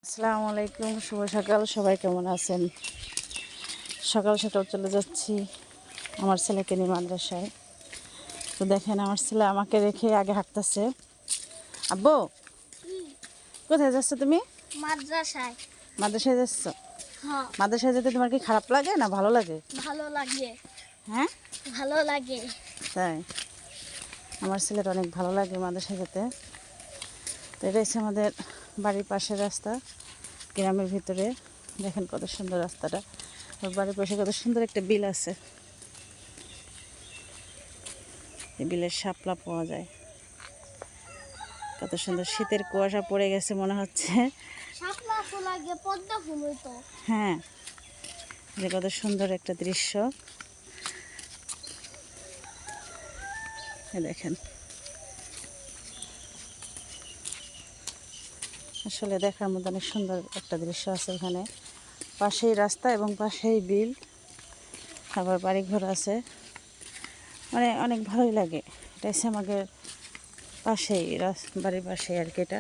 আসসালামু আলাইকুম, শুভ সকাল। সবাই কেমন আছেন? সকাল সকাল চলে যাচ্ছি আমার ছেলেকে নিয়ে মাদ্রাসায়। তো দেখেন, আমার ছেলে আমাকে রেখে আগে হাঁটতেছে। আব্বু, কোথায় যাচ্ছ তুমি? মাদ্রাসায়। মাদ্রাসায় যাচ্ছ? হ্যাঁ, মাদ্রাসায় যেতে তোমার কি খারাপ লাগে না ভালো লাগে? ভালো লাগে। হ্যাঁ, ভালো লাগে। তাই আমার ছেলের অনেক ভালো লাগে মাদ্রাসায় যেতে। তো এটা হচ্ছে আমাদের বাড়ির পাশের রাস্তা, গ্রামের ভিতরে। দেখেন কত সুন্দর রাস্তাটা। আর বাড়ির পাশে কত সুন্দর একটা বিল আছে। এই বিলের শাপলা পাওয়া যায়। কত সুন্দর শীতের কুয়াশা পড়ে গেছে মনে হচ্ছে। শাপলা ফুল আগে পদ্ম ফুল হইতো। হ্যাঁ, যে কত সুন্দর একটা দৃশ্য। দেখেন, আসলে দেখার মধ্যে অনেক সুন্দর একটা দৃশ্য আছে এখানে। পাশেই রাস্তা এবং পাশেই বিল, আবার বাড়িঘর আছে। মানে অনেক ভালোই লাগে। এটা হচ্ছে আমাদের পাশেই বাড়ির পাশেই আর কি এটা।